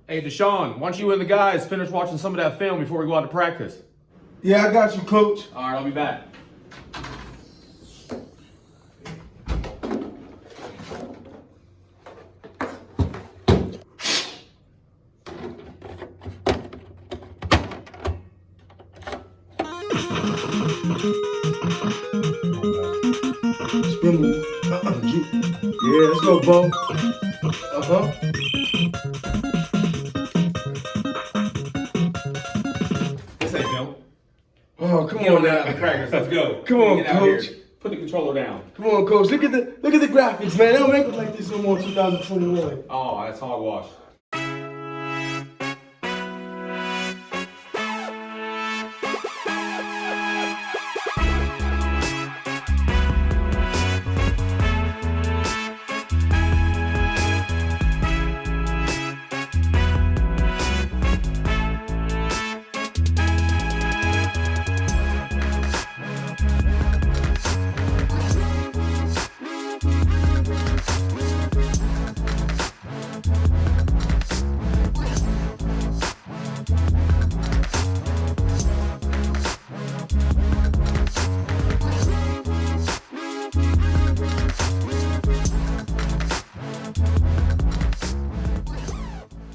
Hey, Deshaun, why don't you and the guys finish watching some of that film before we go out to practice? Yeah, I got you, Coach. All right, I'll be back. Spin move. Yeah, let's go, Bo. This ain't no. Oh, come Get on on now. out to practice. Let's go. Come on, Get out here. Coach. Put the controller down. Come on, Coach. Look at the graphics, man. They don't make it like this no more in 2021. Oh, that's hogwash.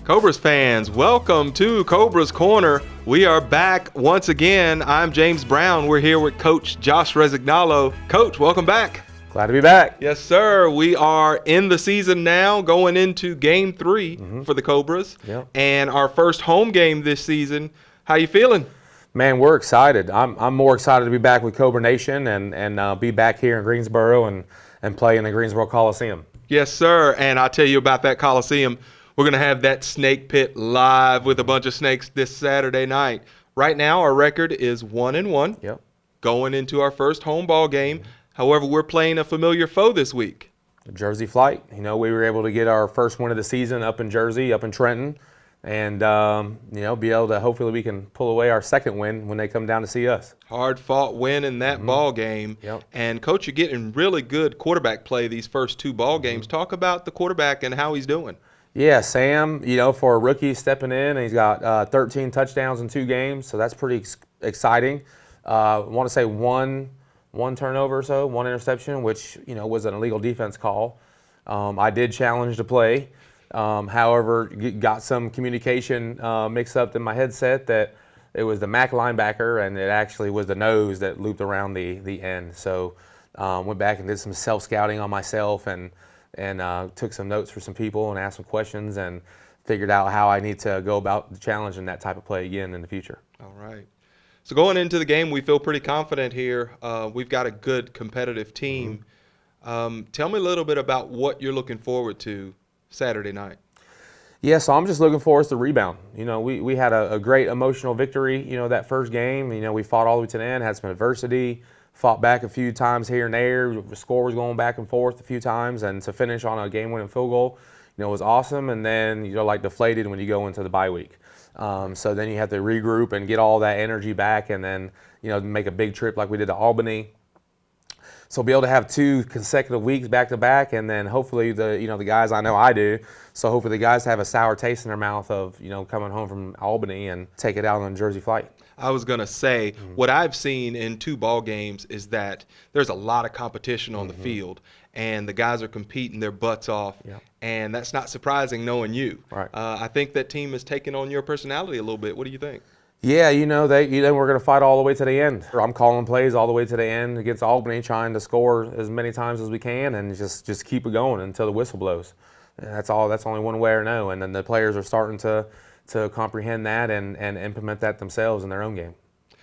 Cobras fans, welcome to Cobras Corner. We are back once again. I'm James Brown. We're here with Coach Josh Resignalo. Coach, welcome back. Glad to be back. Yes, sir. We are in the season now, going into Game 3 for the Cobras. Yep. And our first home game this season. How you feeling? Man, we're excited. I'm more excited to be back with Cobra Nation and be back here in Greensboro and play in the Greensboro Coliseum. Yes, sir. And I'll tell you about that Coliseum. We're going to have that snake pit live with a bunch of snakes this Saturday night. Right now, our record is 1-1. Yep. Going into our first home ball game. However, we're playing a familiar foe this week. The Jersey Flight. You know, we were able to get our first win of the season up in Jersey, up in Trenton, and be able to hopefully we can pull away our second win when they come down to see us. Hard-fought win in that ball game. Yep. And, Coach, you're getting really good quarterback play these first two ball games. Talk about the quarterback and how he's doing. Yeah, Sam, for a rookie stepping in, he's got 13 touchdowns in 2 games, so that's pretty exciting. I want to say one turnover or so, 1 interception, which, was an illegal defense call. I did challenge the play. However, got some communication mixed up in my headset that it was the MAC linebacker, and it actually was the nose that looped around the end. So went back and did some self-scouting on myself and took some notes for some people and asked some questions and figured out how I need to go about challenging that type of play again in the future. All right. So going into the game, we feel pretty confident here. We've got a good competitive team. Tell me a little bit about what you're looking forward to Saturday night. Yeah, so I'm just looking forward to the rebound. We had a great emotional victory, that first game. We fought all the way to the end, had some adversity, fought back a few times here and there. The score was going back and forth a few times, and to finish on a game-winning field goal, was awesome. And then, deflated when you go into the bye week. So then you have to regroup and get all that energy back, and then, make a big trip like we did to Albany. So be able to have 2 consecutive weeks back to back, and then hopefully the guys, I know I do. So hopefully the guys have a sour taste in their mouth of coming home from Albany and take it out on Jersey Flight. I was going to say, what I've seen in 2 ball games is that there's a lot of competition on the field, and the guys are competing their butts off, and that's not surprising knowing you. Right. I think that team is taking on your personality a little bit. What do you think? Yeah, we're going to fight all the way to the end. I'm calling plays all the way to the end against Albany, trying to score as many times as we can and just keep it going until the whistle blows. And that's all. That's only one way to know. And then the players are starting to comprehend that and implement that themselves in their own game.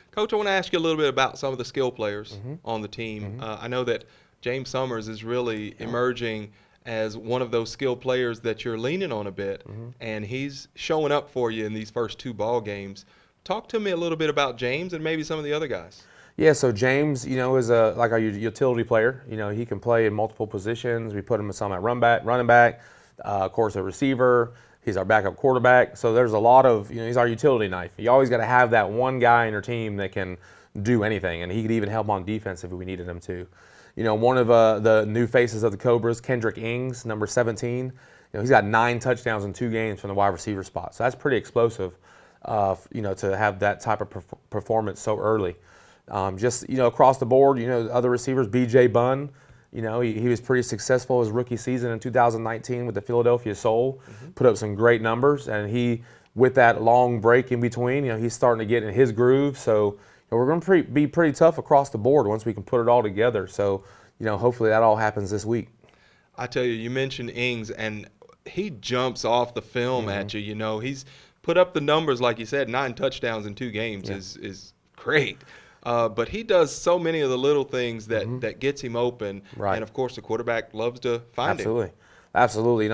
Coach, I want to ask you a little bit about some of the skill players on the team. I know that James Summers is really emerging as one of those skill players that you're leaning on a bit, and he's showing up for you in these first 2 ball games. Talk to me a little bit about James and maybe some of the other guys. Yeah, so James, is like a utility player. He can play in multiple positions. We put him some at running back, of course, a receiver. He's our backup quarterback. So there's a lot of, he's our utility knife. You always got to have that one guy in your team that can do anything, and he could even help on defense if we needed him to. One of the new faces of the Cobras, Kendrick Ings, number 17, he's got 9 touchdowns in 2 games from the wide receiver spot. So that's pretty explosive, to have that type of performance so early. Just, across the board, other receivers, B.J. Bunn, he was pretty successful his rookie season in 2019 with the Philadelphia Soul, put up some great numbers, and he, with that long break in between, he's starting to get in his groove. So we're going to be pretty tough across the board once we can put it all together. So, hopefully that all happens this week. I tell you, you mentioned Ings, and he jumps off the film at you. He's put up the numbers, like you said, 9 touchdowns in 2 games is great. But he does so many of the little things that gets him open. Right. And, of course, the quarterback loves to find him. Absolutely.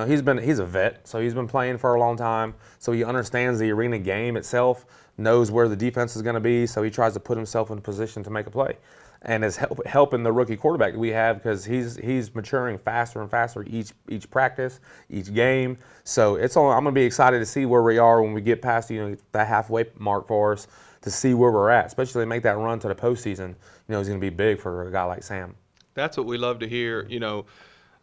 He's a vet, so he's been playing for a long time. So he understands the arena game itself, knows where the defense is going to be, so he tries to put himself in a position to make a play. And is helping the rookie quarterback that we have, because he's maturing faster and faster each practice, each game. So I'm going to be excited to see where we are when we get past that halfway mark for us, to see where we're at, especially to make that run to the postseason. Is going to be big for a guy like Sam. That's what we love to hear.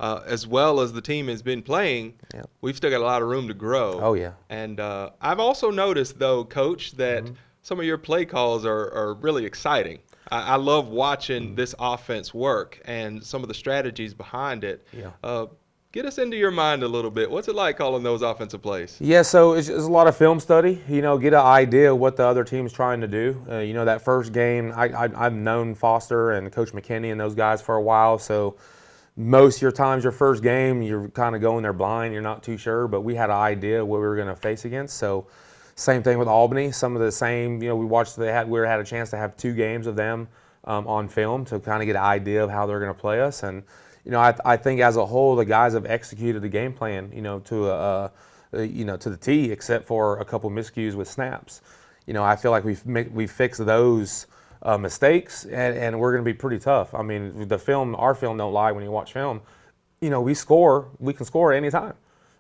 As well as the team has been playing, we've still got a lot of room to grow. Oh, yeah. And I've also noticed, though, Coach, that some of your play calls are really exciting. I love watching this offense work and some of the strategies behind it. Yeah. Get us into your mind a little bit. What's it like calling those offensive plays? Yeah, so it's a lot of film study, get an idea of what the other team's trying to do. That first game, I've known Foster and Coach McKinney and those guys for a while, so most of your times, your first game, you're kind of going there blind. You're not too sure, but we had an idea what we were going to face against. So same thing with Albany. Some of the same, we watched, we had a chance to have 2 games of them on film to kind of get an idea of how they're going to play us. And, I think as a whole, the guys have executed the game plan, to the T, except for a couple miscues with snaps. I feel like we fixed those mistakes, and we're going to be pretty tough. I mean, our film don't lie when you watch film. We can score at any time.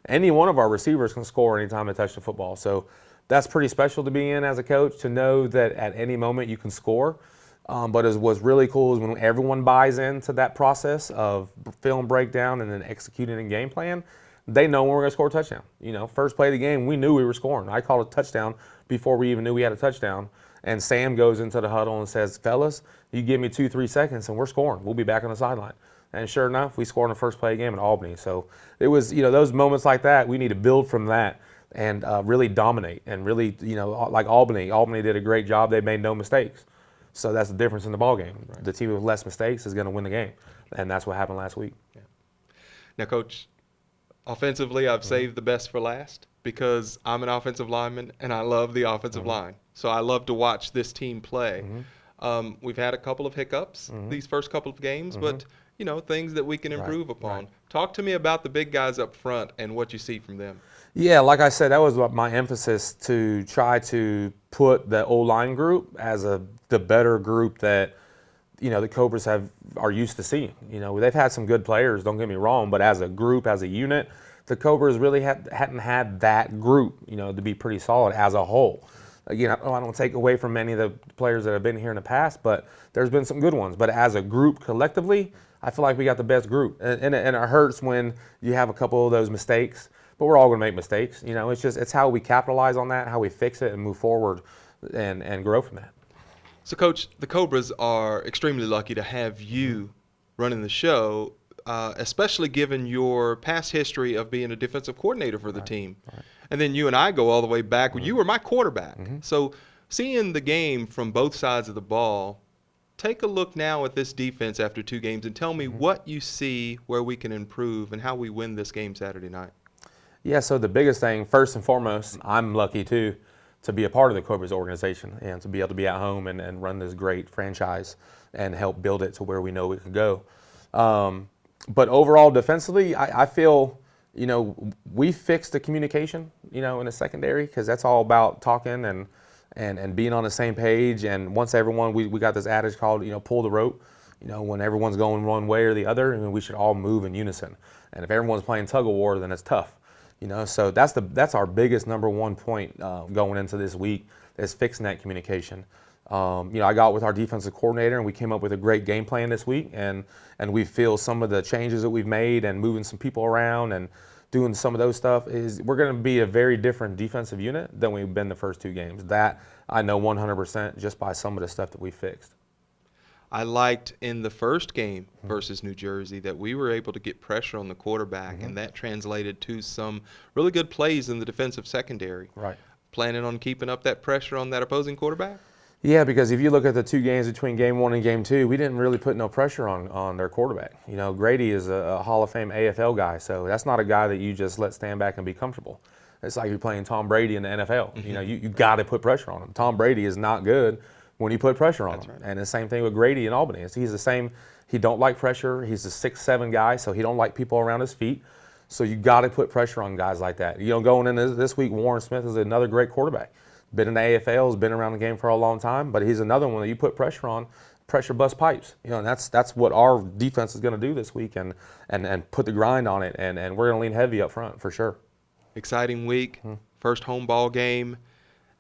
Any one of our receivers can score anytime they touch the football. So that's pretty special to be in as a coach, to know that at any moment you can score. But what's really cool is when everyone buys into that process of film breakdown and then executing a game plan, they know when we're going to score a touchdown. First play of the game, we knew we were scoring. I called a touchdown before we even knew we had a touchdown. And Sam goes into the huddle and says, fellas, you give me 2-3 seconds and we're scoring. We'll be back on the sideline. And sure enough, we scored in the first play of the game at Albany. So it was, those moments like that, we need to build from that and really dominate. And really, like Albany did a great job. They made no mistakes. So that's the difference in the ball game. Right. The team with less mistakes is going to win the game. And that's what happened last week. Yeah. Now, Coach, offensively, I've saved the best for last, because I'm an offensive lineman and I love the offensive line. So I love to watch this team play. We've had a couple of hiccups these first couple of games, but things that we can improve upon. Right. Talk to me about the big guys up front and what you see from them. Yeah, like I said, that was my emphasis, to try to put the O-line group as the better group that the Cobras are used to seeing. They've had some good players, don't get me wrong, but as a group, as a unit, the Cobras really hadn't had that group, to be pretty solid as a whole. Again, I don't take away from many of the players that have been here in the past, but there's been some good ones. But as a group collectively, I feel like we got the best group. And it hurts when you have a couple of those mistakes, but we're all going to make mistakes. It's how we capitalize on that, how we fix it and move forward and grow from that. So, Coach, the Cobras are extremely lucky to have you running the show, especially given your past history of being a defensive coordinator for the team. Right. And then you and I go all the way back. You were my quarterback. So seeing the game from both sides of the ball, take a look now at this defense after 2 games and tell me what you see where we can improve and how we win this game Saturday night. Yeah, so the biggest thing, first and foremost, I'm lucky too to be a part of the Cobras organization and to be able to be at home and run this great franchise and help build it to where we know we can go. But overall, defensively, I feel, we fixed the communication, in the secondary, because that's all about talking and being on the same page. And once everyone, we got this adage called, pull the rope. When everyone's going one way or the other, we should all move in unison. And if everyone's playing tug of war, then it's tough. So that's our biggest number one point going into this week, is fixing that communication. I got with our defensive coordinator and we came up with a great game plan this week, and we feel some of the changes that we've made and moving some people around and doing some of those stuff, is we're going to be a very different defensive unit than we've been the first 2 games. That I know 100% just by some of the stuff that we fixed. I liked in the first game versus New Jersey that we were able to get pressure on the quarterback, and that translated to some really good plays in the defensive secondary. Right. Planning on keeping up that pressure on that opposing quarterback? Yeah, because if you look at the 2 games between game 1 and game 2, we didn't really put no pressure on their quarterback. You know, Grady is a Hall of Fame AFL guy, so that's not a guy that you just let stand back and be comfortable. It's like you're playing Tom Brady in the NFL. You know, you got to put pressure on him. Tom Brady is not good when you put pressure on him. Right. And the same thing with Grady in Albany. He's the same. He don't like pressure. He's a 6'7" guy, so he don't like people around his feet. So you got to put pressure on guys like that. You know, going into this week, Warren Smith is another great quarterback. Been in the AFL, has been around the game for a long time, but he's another one that you put pressure on, pressure bust pipes. You know, and that's what our defense is going to do this week, and put the grind on it, and we're going to lean heavy up front for sure. Exciting week, first home ball game.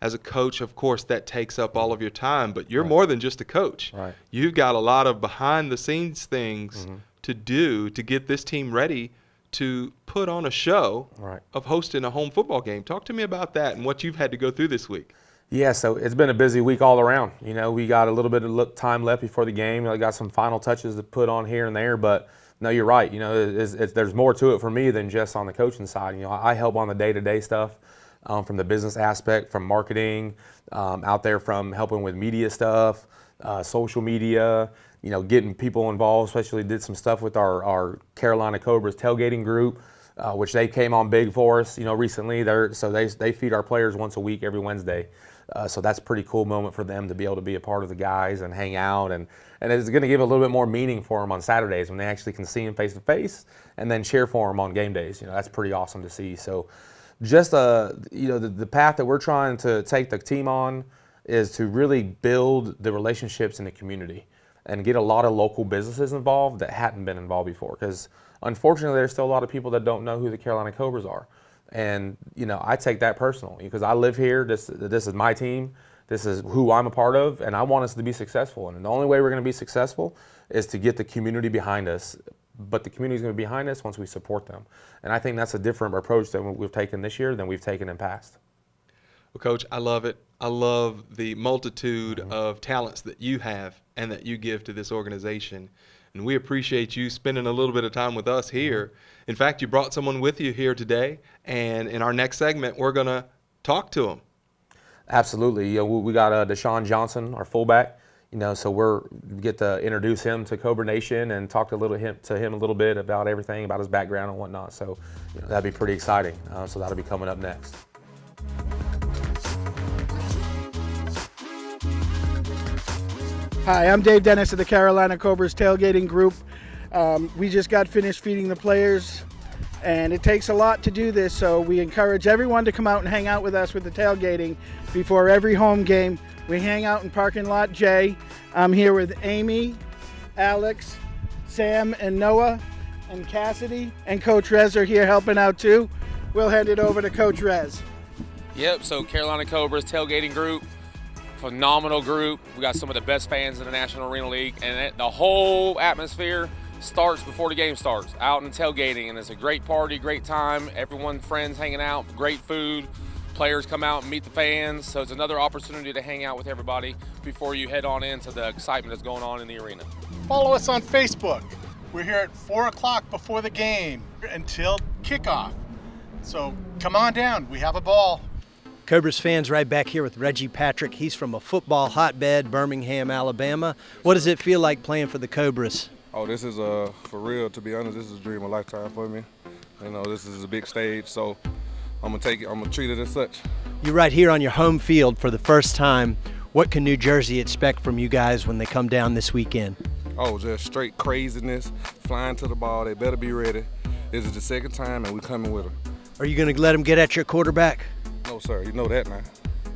As a coach, of course, that takes up all of your time, but you're more than just a coach. Right. You've got a lot of behind-the-scenes things to do to get this team ready to put on a show of hosting a home football game. Talk to me about that and what you've had to go through this week. Yeah, so it's been a busy week all around. You know, we got a little bit of time left before the game. I got some final touches to put on here and there, but no, you're right. You know, there's more to it for me than just on the coaching side. You know, I help on the day-to-day stuff. From the business aspect, from marketing, out there from helping with media stuff, social media, you know, getting people involved, especially did some stuff with our Carolina Cobras tailgating group, which they came on big for us, you know, recently. They feed our players once a week every Wednesday. So that's a pretty cool moment for them to be able to be a part of the guys and hang out. And it's going to give a little bit more meaning for them on Saturdays when they actually can see them face to face and then cheer for them on game days. You know, that's pretty awesome to see. So just you know, the path that we're trying to take the team on is to really build the relationships in the community and get a lot of local businesses involved that hadn't been involved before. Because unfortunately, there's still a lot of people that don't know who the Carolina Cobras are. And you know, I take that personal because I live here. This is my team. This is who I'm a part of, and I want us to be successful. And the only way we're going to be successful is to get the community behind us. But the community is going to be behind us once we support them. And I think that's a different approach than we've taken this year than we've taken in past. Well, Coach, I love it. I love the multitude of talents that you have and that you give to this organization. And we appreciate you spending a little bit of time with us here. In fact, you brought someone with you here today. And in our next segment, we're going to talk to him. Absolutely. You know, we got Deshaun Johnson, our fullback. You know, so we get to introduce him to Cobra Nation and talk to him a little bit about everything, about his background and whatnot. So you know, that'd be pretty exciting. So that'll be coming up next. Hi, I'm Dave Dennis of the Carolina Cobras Tailgating Group. We just got finished feeding the players, and it takes a lot to do this, so we encourage everyone to come out and hang out with us with the tailgating before every home game. We hang out in parking lot J. I'm here with Amy, Alex, Sam, and Noah, and Cassidy, and Coach Rez are here helping out too. We'll hand it over to Coach Rez. Yep, so Carolina Cobras Tailgating Group, phenomenal group. We got some of the best fans in the National Arena League, and the whole atmosphere starts before the game starts, out and tailgating, and it's a great party, great time. Everyone, friends hanging out, great food. Players come out and meet the fans, so it's another opportunity to hang out with everybody before you head on into the excitement that's going on in the arena. Follow us on Facebook. We're here at 4 o'clock before the game until kickoff. So come on down, we have a ball. Cobras fans, right back here with Reggie Patrick. He's from a football hotbed, Birmingham, Alabama. What does it feel like playing for the Cobras? Oh, this is for real, to be honest, this is a dream of a lifetime for me. You know, this is a big stage, so I'm gonna take it, I'm gonna treat it as such. You're right here on your home field for the first time. What can New Jersey expect from you guys when they come down this weekend? Oh, just straight craziness, flying to the ball. They better be ready. This is the second time, and we're coming with them. Are you going to let them get at your quarterback? No, sir. You know that now.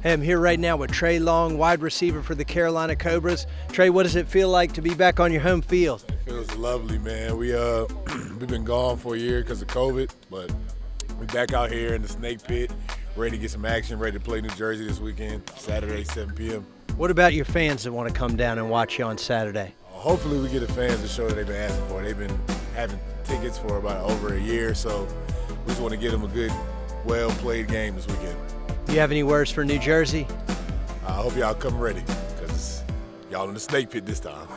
Hey, I'm here right now with Trey Long, wide receiver for the Carolina Cobras. Trey, what does it feel like to be back on your home field? It feels lovely, man. We've been gone for a year because of COVID, but we're back out here in the Snake Pit, ready to get some action, ready to play New Jersey this weekend, Saturday, 7 p.m. What about your fans that want to come down and watch you on Saturday? Hopefully we get the fans to show that they've been asking for. They've been having tickets for about over a year, so we just want to get them a good, well-played game this weekend. Do you have any words for New Jersey? I hope y'all come ready, because y'all in the snake pit this time.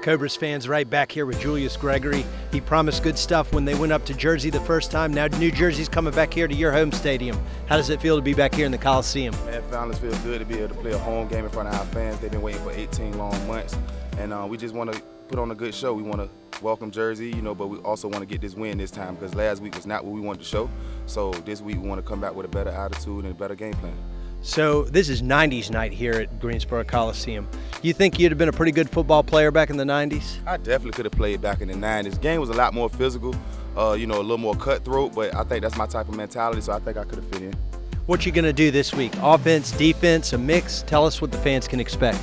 Cobras fans right back here with Julius Gregory. He promised good stuff when they went up to Jersey the first time. Now New Jersey's coming back here to your home stadium. How does it feel to be back here in the Coliseum? Man, finally feels good to be able to play a home game in front of our fans. They've been waiting for 18 long months, and we just want to put on a good show. We want to welcome Jersey, but we also want to get this win this time, because last week was not what we wanted to show. So this week we want to come back with a better attitude and a better game plan. So this is 90s night here at Greensboro Coliseum. You think you'd have been a pretty good football player back in the 90s? I definitely could have played back in the 90s. The game was a lot more physical, a little more cutthroat, but I think that's my type of mentality, so I think I could have fit in. What you gonna do this week? Offense, defense, a mix? Tell us what the fans can expect.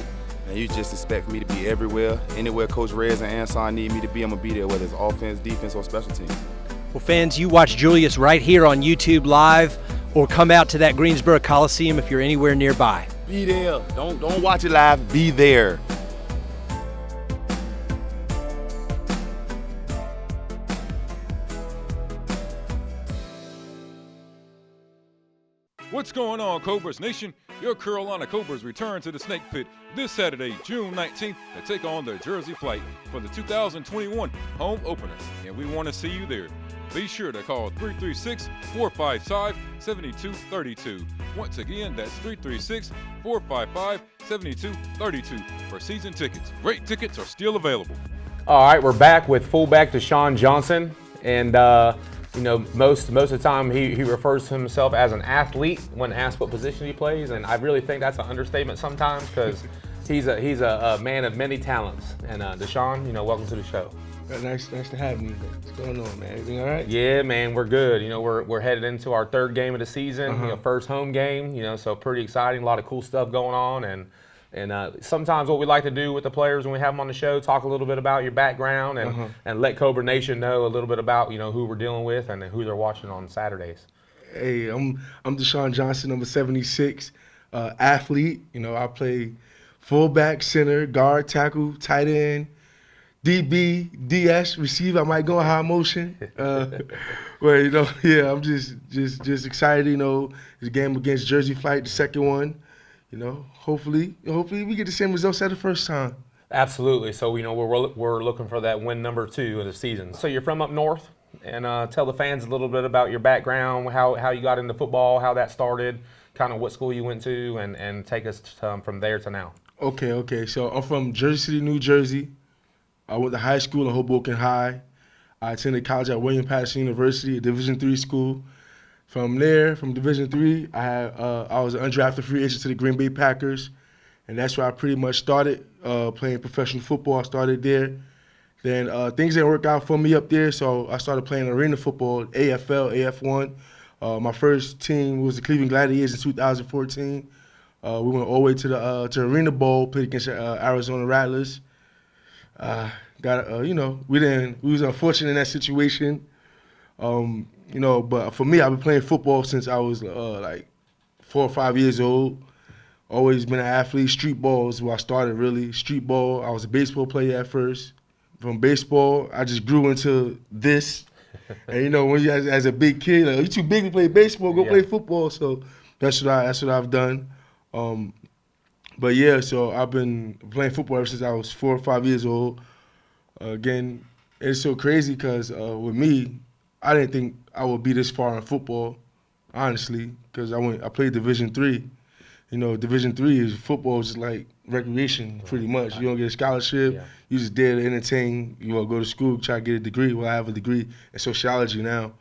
And you just expect me to be everywhere. Anywhere Coach Rez and Anson need me to be, I'm going to be there, whether it's offense, defense, or special teams. Well, fans, you watch Julius right here on YouTube Live, or come out to that Greensboro Coliseum if you're anywhere nearby. Be there. Don't watch it live. Be there. What's going on, Cobras Nation? Your Carolina Cobras return to the Snake Pit this Saturday, June 19th, to take on the Jersey Flight for the 2021 home opener, and we want to see you there. Be sure to call 336-455-7232. Once again, that's 336-455-7232 for season tickets. Great tickets are still available. All right, we're back with fullback Deshaun Johnson, and most of the time he refers to himself as an athlete when asked what position he plays, and I really think that's an understatement sometimes, because he's a man of many talents. And Deshaun, welcome to the show. Nice to have you. What's going on, man? Everything all right? Yeah, man, we're good. We're headed into our third game of the season. First home game. So pretty exciting. A lot of cool stuff going on, and sometimes what we like to do with the players when we have them on the show, talk a little bit about your background and let Cobra Nation know a little bit about who we're dealing with and who they're watching on Saturdays. Hey, I'm Deshaun Johnson, number 76, athlete. I play fullback, center, guard, tackle, tight end, DB, DS, receiver. I might go in high motion. But I'm just excited. The game against Jersey Flight, the second one. Hopefully we get the same results as the first time. Absolutely. So we're looking for that win number 2 of the season. So you're from up north, and tell the fans a little bit about your background, how you got into football, how that started, kind of what school you went to, and take us from there to now. Okay. So I'm from Jersey City, New Jersey. I went to high school in Hoboken High. I attended college at William Patterson University, a Division III school. From there, from Division III, I was an undrafted free agent to the Green Bay Packers, and that's where I pretty much started playing professional football. I started there. Then things didn't work out for me up there, so I started playing arena football, AFL, AF1. My first team was the Cleveland Gladiators in 2014. We went all the way to the Arena Bowl, played against Arizona Rattlers. We was unfortunate in that situation. But for me, I've been playing football since I was like 4 or 5 years old. Always been an athlete. Street ball is where I started, really. Street ball. I was a baseball player at first. From baseball, I just grew into this. And when you as a big kid, you're too big to play baseball, go play football. So that's what I've done. So I've been playing football ever since I was 4 or 5 years old. Again, it's so crazy because with me, I didn't think I would be this far in football, honestly, because I played Division III. Division III is football is just like recreation, pretty much. You don't get a scholarship. Yeah. You just there to entertain. You want to go to school, try to get a degree. Well, I have a degree in sociology now.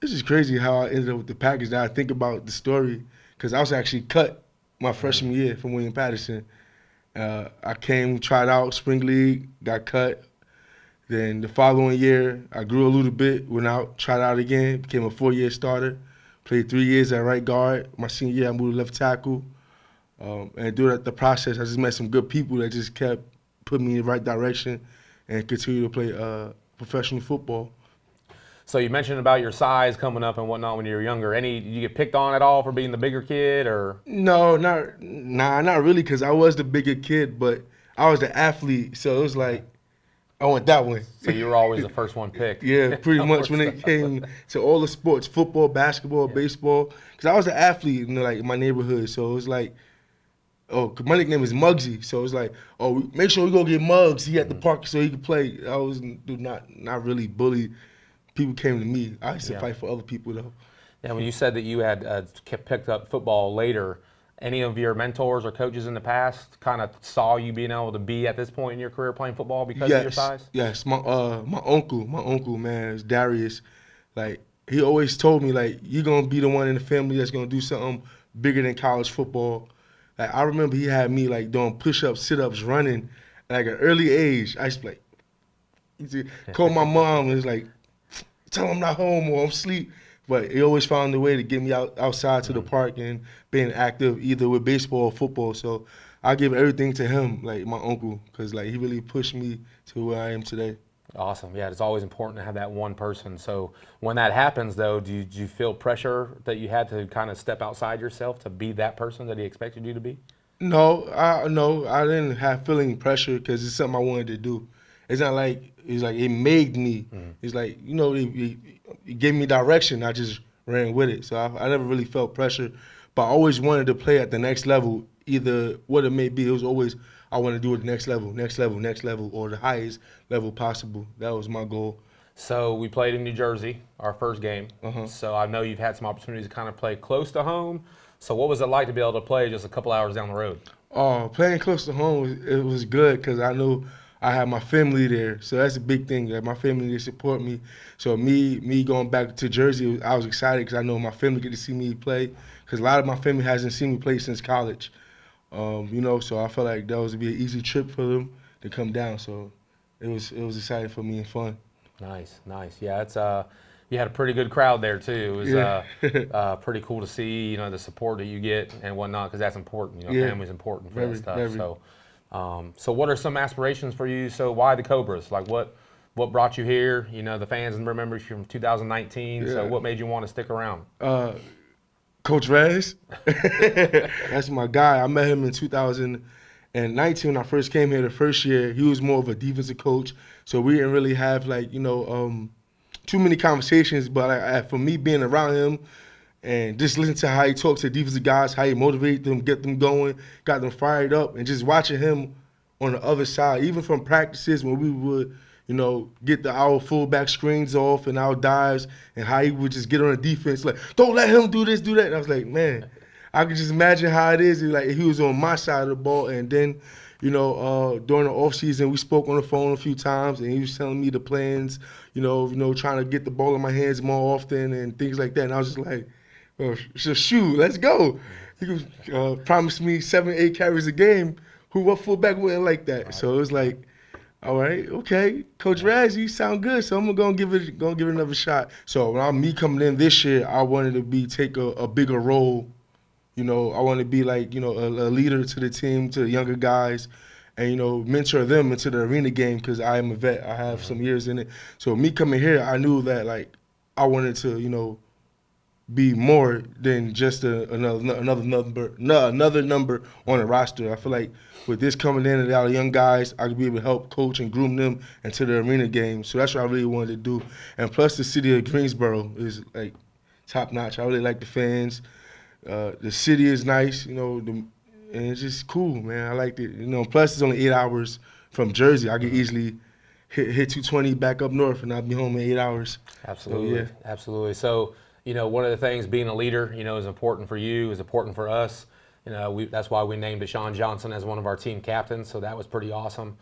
This is crazy how I ended up with the Packers. Now I think about the story, because I was actually cut my freshman year from William Patterson. I came, tried out, spring league, got cut. Then the following year, I grew a little bit, went out, tried out again, became a 4-year starter, played 3 years at right guard. My senior year, I moved to left tackle. And through the process, I just met some good people that just kept putting me in the right direction and continue to play professional football. So you mentioned about your size coming up and whatnot when you were younger. Did you get picked on at all for being the bigger kid, or? No, not really, because I was the bigger kid, but I was the athlete. So it was like, I went that one. So you were always the first one picked. Yeah, pretty much when it came to all the sports, football, basketball, baseball. Because I was an athlete in like my neighborhood, so it was like, oh, 'cause my nickname is Muggsy, so it's like, oh, make sure we go get Muggs. He at the park so he could play. I was not really bullied. People came to me. I used to fight for other people though. And when you said that you had picked up football later, any of your mentors or coaches in the past kind of saw you being able to be at this point in your career playing football because of your size? Yes, my uncle, man, is Darius. Like, he always told me, like, you're gonna be the one in the family that's gonna do something bigger than college football. Like, I remember he had me like doing push-ups, sit-ups, running at like an early age. I used to call my mom and was like, tell him I'm not home or I'm asleep. But he always found a way to get me outside to the park and being active either with baseball or football. So I give everything to him, like my uncle, because like he really pushed me to where I am today. Awesome. Yeah, it's always important to have that one person. So when that happens, though, do you feel pressure that you had to kind of step outside yourself to be that person that he expected you to be? No, I didn't have feeling pressure because it's something I wanted to do. It's not like it made me. It's like, you know, it gave me direction. I just ran with it. So I never really felt pressure. But I always wanted to play at the next level, either what it may be. It was always I want to do it the next level, or the highest level possible. That was my goal. So we played in New Jersey, our first game. So I know you've had some opportunities to kind of play close to home. So what was it like to be able to play just a couple hours down the road? Playing close to home, it was good because I knew I had my family there. So that's a big thing. Like my family, they support me. So me going back to Jersey, I was excited because I know my family get to see me play. Because a lot of my family hasn't seen me play since college. You know, so I felt like that was to be an easy trip for them to come down. So it was exciting for me and fun. Nice. Yeah, it's you had a pretty good crowd there too. It was pretty cool to see, you know, the support that you get and whatnot, because that's important. You know, family's important for that stuff. So, so what are some aspirations for you? So why the Cobras? Like what brought you here? You know, the fans remember you from 2019. So what made you want to stick around? Coach Rez, that's my guy. I met him in 2019 when I first came here the first year. He was more of a defensive coach, so we didn't really have like, you know, too many conversations. But for me being around him and just listening to how he talks to defensive guys, how he motivates them, get them going, got them fired up, and just watching him on the other side, even from practices when we would, you know, get our fullback screens off and our dives, and how he would just get on the defense, like, don't let him do this, do that. And I was like, man, I could just imagine how it is. Like, he was on my side of the ball. And then, you know, during the offseason, we spoke on the phone a few times, and he was telling me the plans, you know, trying to get the ball in my hands more often and things like that. And I was just like, oh, shoot, let's go. He promised me 7-8 carries a game. What fullback wouldn't like that? Right. So it was like, all right, okay, Coach Raz, you sound good, so I'm gonna give it another shot. So when me coming in this year, I wanted to take a bigger role. You know, I want to be like, you know, a leader to the team, to the younger guys, and, you know, mentor them into the arena game because I am a vet. I have some years in it. So me coming here, I knew that, like, I wanted to, you know, be more than just another number on the roster. I feel like with this coming in and out of young guys, I could be able to help coach and groom them into the arena game. So that's what I really wanted to do. And plus, the city of Greensboro is like top notch. I really like the fans. The city is nice, you know, and it's just cool, man. I liked it. You know, plus it's only 8 hours from Jersey. I could easily hit 220 back up north, and I'll be home in 8 hours. Absolutely, so, absolutely. So, you know, one of the things being a leader, you know, is important for you, is important for us. You know, that's why we named Deshaun Johnson as one of our team captains. So that was pretty awesome,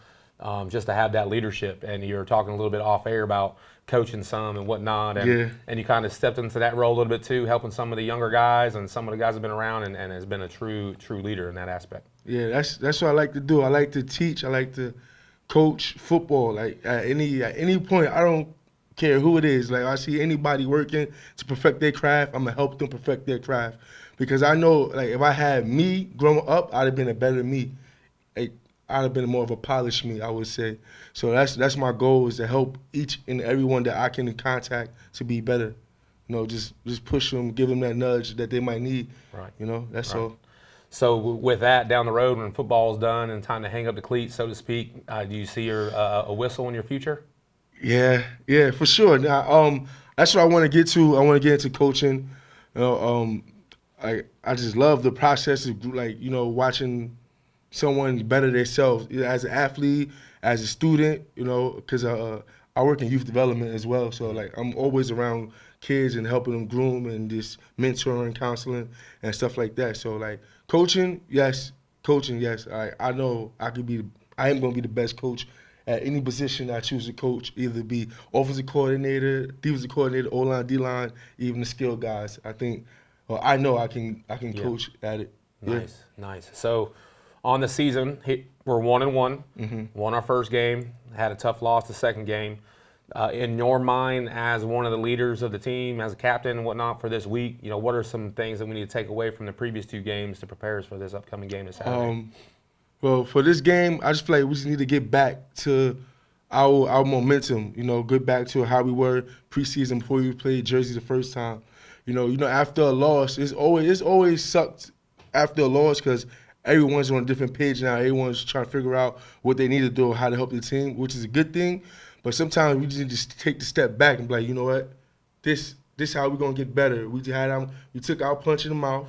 just to have that leadership. And you were talking a little bit off air about coaching some and whatnot, and you kind of stepped into that role a little bit too, helping some of the younger guys and some of the guys have been around, and has been a true leader in that aspect. Yeah, that's what I like to do. I like to teach. I like to coach football. Like at any point, I don't care who it is. Like I see anybody working to perfect their craft, I'm gonna help them perfect their craft. Because I know, like, if I had me growing up, I'd have been a better me. Like, I'd have been more of a polished me, I would say. So that's my goal, is to help each and everyone that I can in contact to be better. You know, just push them, give them that nudge that they might need. Right. You know, that's all. So with that down the road, when football's done and time to hang up the cleats, so to speak, do you see a whistle in your future? Yeah, for sure. Now, that's what I want to get to. I want to get into coaching. I just love the process of watching someone better themselves as an athlete, as a student. Because I work in youth development as well. So I'm always around kids and helping them groom and just mentoring, counseling, and stuff like that. So coaching, yes. I know I am going to be the best coach at any position I choose to coach, either be offensive coordinator, defensive coordinator, O-line, D-line, even the skill guys. I know I can coach at it. Nice. So on the season, we're 1-1. Won our first game, had a tough loss the second game. In your mind, as one of the leaders of the team, as a captain and whatnot for this week, what are some things that we need to take away from the previous 2 games to prepare us for this upcoming game this Saturday? Well, for this game, I just feel like we just need to get back to our momentum. Get back to how we were preseason before we played Jersey the first time. After a loss, it's always sucked after a loss because everyone's on a different page now. Everyone's trying to figure out what they need to do, how to help the team, which is a good thing. But sometimes we just need to take the step back and be like, you know what, this is how we're gonna get better. We took our punch in the mouth.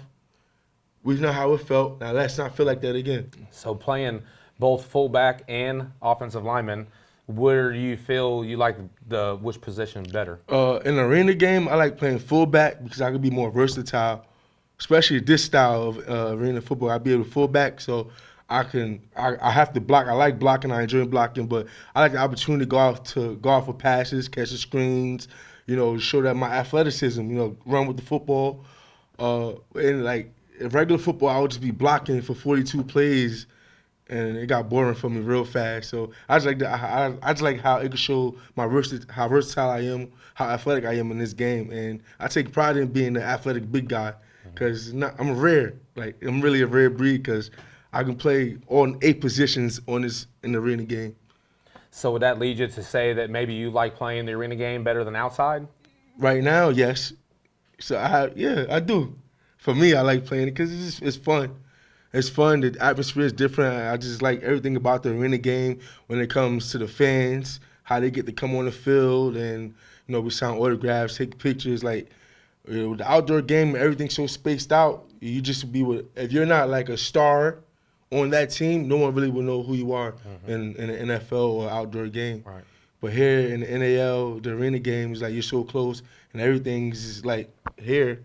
We know how it felt. Now let's not feel like that again. So playing both fullback and offensive lineman, where do you feel you like which position better? In an arena game, I like playing fullback because I can be more versatile, especially this style of arena football. I'll be able to fullback, so I have to block. I like blocking. I enjoy blocking, but I like the opportunity to go out for passes, catch the screens, show that my athleticism, run with the football. And in regular football, I would just be blocking for 42 plays, and it got boring for me real fast. So I just like how it could show how versatile I am, how athletic I am in this game, and I take pride in being the athletic big guy because I'm rare. I'm really a rare breed because I can play on 8 positions in the arena game. So would that lead you to say that maybe you like playing the arena game better than outside? Right now, yes. So I do. For me, I like playing it because it's fun. It's fun. The atmosphere is different. I just like everything about the arena game when it comes to the fans, how they get to come on the field, and we sign autographs, take pictures. The outdoor game, everything's so spaced out. You just if you're not like a star on that team, no one really will know who you are in an NFL or outdoor game. Right. But here in the NAL, the arena game is you're so close, and everything's just here.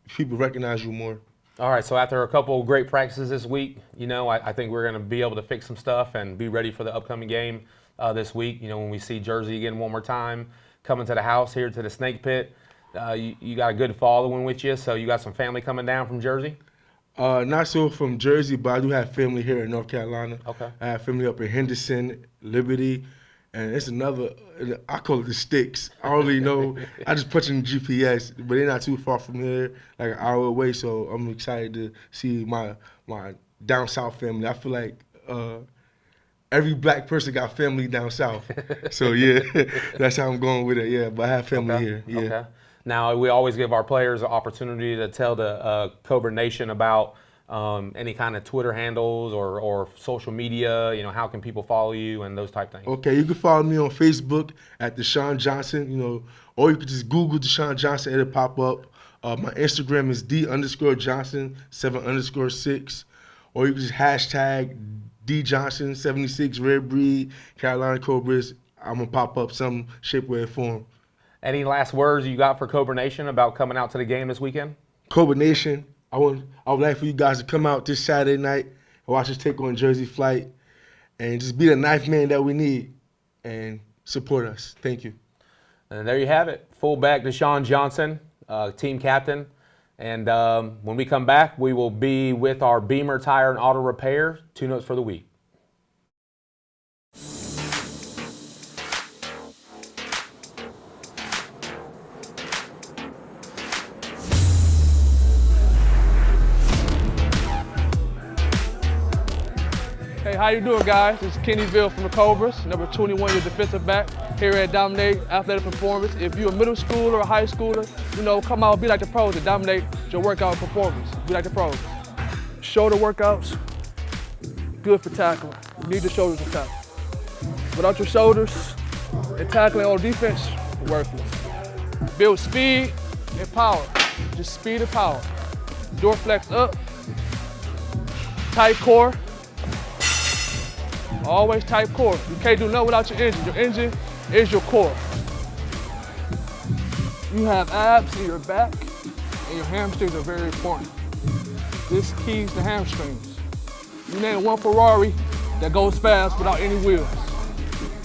People recognize you more. All right, so after a couple great practices this week, I think we're going to be able to fix some stuff and be ready for the upcoming game this week. When we see Jersey again one more time, coming to the house here to the Snake Pit. You got a good following with you, so you got some family coming down from Jersey? Not so from Jersey, but I do have family here in North Carolina. Okay. I have family up in Henderson, Liberty, and it's another, I call it the sticks. I don't really know. I just put in GPS, but they're not too far from here, like an hour away, so I'm excited to see my down south family. I feel like every black person got family down south. So, yeah, that's how I'm going with it, yeah. But I have family here, yeah. Okay. Now, we always give our players an opportunity to tell the Cobra Nation about any kind of Twitter handles or social media, how can people follow you and those type things? Okay, you can follow me on Facebook at Deshaun Johnson, or you can just Google Deshaun Johnson, it'll pop up. My Instagram is D_Johnson 7_6, or you can just hashtag DJohnson76 Red Breed Carolina Cobras. I'm gonna pop up some shape, way, or form. Any last words you got for Cobra Nation about coming out to the game this weekend? Cobra Nation, I would like for you guys to come out this Saturday night and watch us take on Jersey Flight and just be the knife man that we need and support us. Thank you. And there you have it. Fullback Deshaun Johnson, team captain. And when we come back, we will be with our Beamer Tire and Auto Repair. 2 notes for the week. Hey, how you doing, guys? This is Kenny Ville from the Cobras, number 21, your defensive back here at Dominate Athletic Performance. If you're a middle schooler or a high schooler, come out, be like the pros and dominate your workout performance. Be like the pros. shoulder workouts, good for tackling. You need the shoulders to tackle. Without your shoulders and tackling on defense, worthless. Build speed and power. Just speed and power. Door flex up. Tight core. Always tight core. You can't do nothing without your engine. Your engine is your core. You have abs in your back, and your hamstrings are very important. This keys the hamstrings. You name one Ferrari that goes fast without any wheels.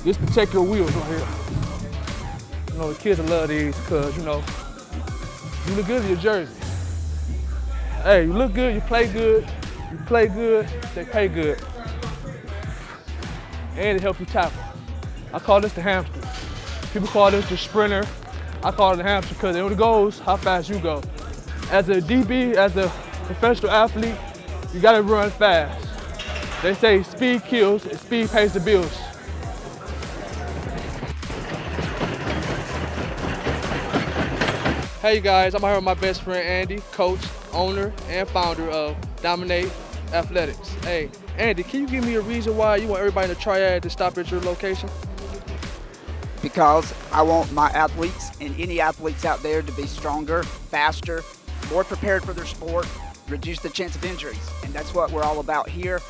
This protect your wheels right here. You know, the kids will love these because, you know, you look good in your jersey. Hey, you look good, you play good, they pay good. And it helps you tackle. I call this the hamster. People call this the sprinter. I call it the hamster because it only goes how fast you go. As a DB, as a professional athlete, you gotta run fast. They say speed kills and speed pays the bills. Hey guys, I'm here with my best friend Andy, coach, owner, and founder of Dominate Athletics. Hey, Andy, can you give me a reason why you want everybody in the triad to stop at your location? Because I want my athletes and any athletes out there to be stronger, faster, more prepared for their sport, reduce the chance of injuries. And that's what we're all about here.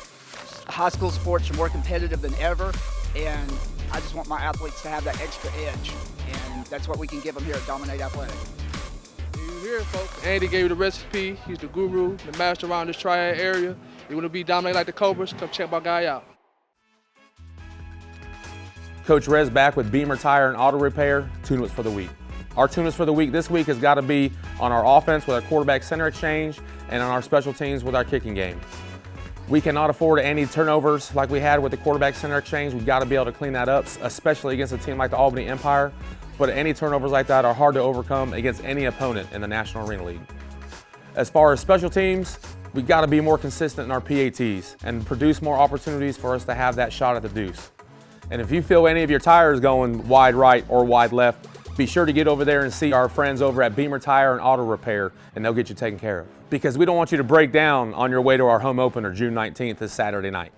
High school sports are more competitive than ever, and I just want my athletes to have that extra edge. And that's what we can give them here at Dominate Athletics. You hear it, folks. Andy gave you the recipe. He's the guru, the master around this triad area. You want to be dominated like the Cobras? Come check my guy out. Coach Rez back with Beamer Tire and Auto Repair tune-ups for the week. Our tune-ups for the week this week has got to be on our offense with our quarterback center exchange and on our special teams with our kicking game. We cannot afford any turnovers like we had with the quarterback center exchange. We've got to be able to clean that up, especially against a team like the Albany Empire. But any turnovers like that are hard to overcome against any opponent in the National Arena League. As far as special teams, we've got to be more consistent in our PATs and produce more opportunities for us to have that shot at the deuce. And if you feel any of your tires going wide right or wide left, be sure to get over there and see our friends over at Beamer Tire and Auto Repair, and they'll get you taken care of. Because we don't want you to break down on your way to our home opener June 19th this Saturday night.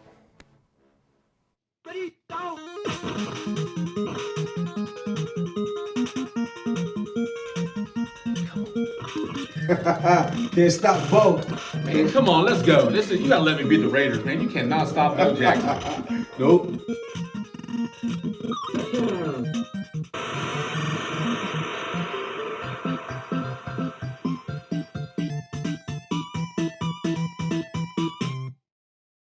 Can't stop both. Man, come on, let's go. Listen, you gotta let me beat the Raiders, man. You cannot stop Bo Jackson. Nope.